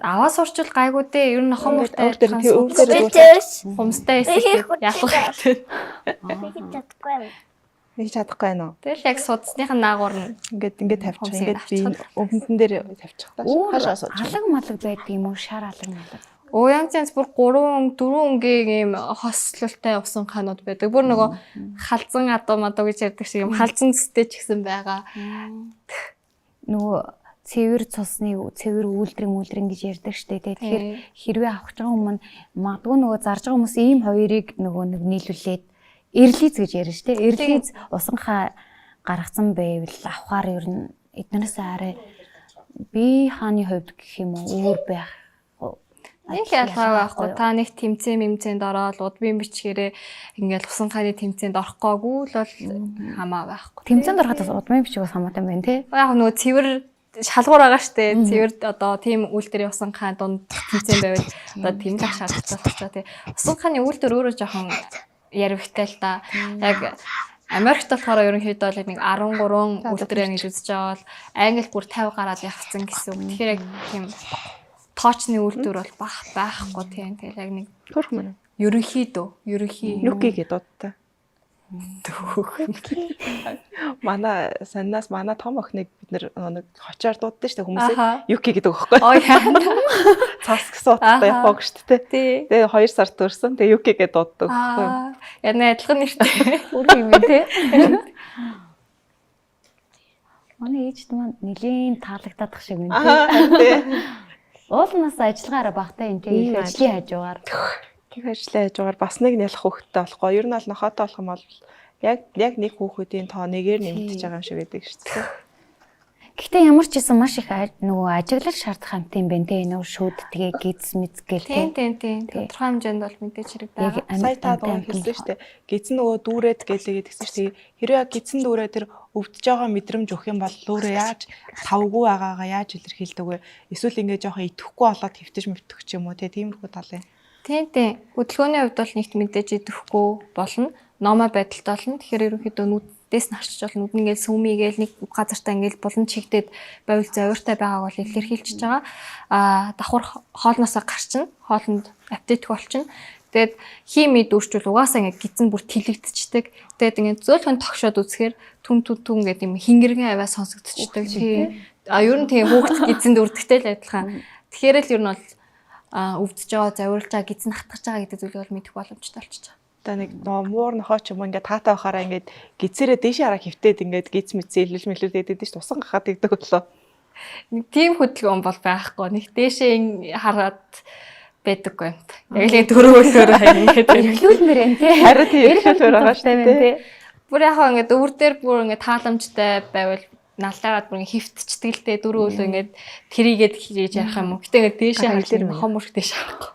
аваа сурчвал гайгүй дээ. Ер нь хомортой хумстай эсвэл ялах гэдэг. Нэг чадахгүй байна уу? Тэгэл яг судасных нь наагур нь ингээд тавьчих. Ингээд би өвдөн дээр тавьчих таа. Хаашаа сууж. Алаг малаг байдаг юм уу? Шар алаг малаг. Янз бүр 3 4 өнгийн ийм хослолтой усан ханууд байдаг. Бүр нөгөө халзан адуу мадуу гэж ярьдаг шиг юм халзан зүстэй ч гэсэн байгаа. Нөгөө цэвэр цусны цэвэр үйлдрэн гэж ярьдаг штэ. Тэгэхээр хэрвээ авах гэж байгаа хүмүүс магадгүй нөгөө зарж байгаа хүмүүс ийм хоёрыг нөгөө нэг нийлүүлээд эрлиз гэж ярьж штэ. Эрлиз усанхаа гаргацсан байвал авахаар ер нь эднээс арай би хааны хувьд гэх юм уу өөр байх. Нэг ялгаа байхгүй. Та нэг тэмцээнд ороод удмын бичгээрээ ингээл усан хааны тэмцээнд орохгүй л бол хамаа байхгүй. Тэмцээнд ороход бас удмын бичиг бас хамаатай байна тий. Яг нөгөө цэвэр шалгуур байгаа штэ. Цэвэр одоо тийм үйлдвэрийн усан хаан дунд тэмцээн байвал одоо тэмлэх шаардлагатай болчихоо тий. Усан хааны үйлдвэр өөрөө жоохон ярвигтай л да. Яг Америкт болохоор ерөнхийдөө л нэг 13 үйлдвэрээ гэж үзэж байгаа бол Англид бүр 50 гараад явцсан гэсэн үг. Тэгэхээр яг тийм тоочны үйлдвэр бол байхгүй тийм. Тэгэл яг нэг төрх мөн. ерөнхий Юки гэдэг дуудтай. Манай саннаас манай том охиныг бид нэг хочоор дууддаг шүү дээ хүмүүсээ. Юки гэдэг байхгүй. Цас гэсэн утгатай явах шүү дээ. Тэгээ 2 сар төрсөн. Тэгээ Юки гэдэг дууддаг байхгүй. Яг нэг адилхан нэртэй. Үр юм тий. Манай ээжд маань нэлийн таалагдах шиг байна тий. Уулнаас ажиллагаараа багтаа энэ тийм ажлын хажуугаар. Гэх ажлын хажуугаар бас нэг нялх хүүхэдтэй болохгүй. Ер нь бол нохоотой болох юм бол яг нэг хүүхдийн тоо нэгээр нэмэгдэж байгаа юм шиг байдаг шүү дээ. Гэхдээ ямар ч гэсэн маш их нөгөө ажиглал шаардах хамт юм байна те нөгөө шүүд тэгээ гиз мэз гэл те. Тийм. Тодорхой хэмжээнд бол мэдээж хэрэг байгаа. Сая та хэлсэн шүү дээ. Гизэн нөгөө дүүрээд гэлээ гэдгсэн шүү дээ. Хэрвээ гизэн дүүрээ тэр өвдөж байгаа мэдрэмж өгөх юм бол өөрөө яаж тавгүй байгаагаа яаж илэрхийлдэг вэ? Эсвэл ингээ жоохон идэхгүй болоод хэвтэж мөвтөх ч юм уу те тиймэрхүү тал юм. Тийм. Хөдөлгөөний хувьд бол нэгт мэдээж идэхгүй болно. Номоо байдалтай болно. Тэгэхээр ерөнхийдөө нүдээс нь харчиж бол нүд ингээл сүмийгээл нэг газартаа ингээл булан чигдээд байвал зовиртой байгааг бол илэрхийлж байгаа. Давхар хоолноосоо гарчин, хоолнд аппетит болчин. Тэгээд хими дүүрчүүл угаасаа ингээ гизэн бүр тэлэгдчихдэг. Тэгээд ингээ зөөлхөн тогшоод үзэхээр түн гэдэг юм хингэргэн аваа сонсогдчихдаг. Тийм. Ер нь тийм хүүхд гизэнд үрдэгтэй л адилхан. Тэгэхээр л ер нь бол өвдөж байгаа, завирлж байгаа, гизэн хатгаж байгаа гэдэг зүйлийг бол мэдэх боломжтой болчихж байгаа. Одоо нэг муур нохоо ч юм уу ингээд таатай байхаараа ингээд гизээрээ дээшээ хараа хөвтөөд ингээд гиз мэдсэн илүүл гэдэг шүү дээ. Усан гахаад игдэг болоо. Нэг тийм хөдөлгөөн бол байхгүй. Нэг дээшээ хараад байдаггүй юм. Яг л дөрөвөөр ингээд эрхлүүлмээр байна тий. Харин тийм эрхлүүлмээр байгаа шүү дээ. Бүр яг ингээд өвөр дээр бүр ингээд тааламжтай байвал наллаад бүр хөвтчдэг л дээ дөрөв өглөө ингээд тэрийгээд хийж ярих юм уу. Гэтэ ингээд дээшээ харж хомор дээшээ харахгүй.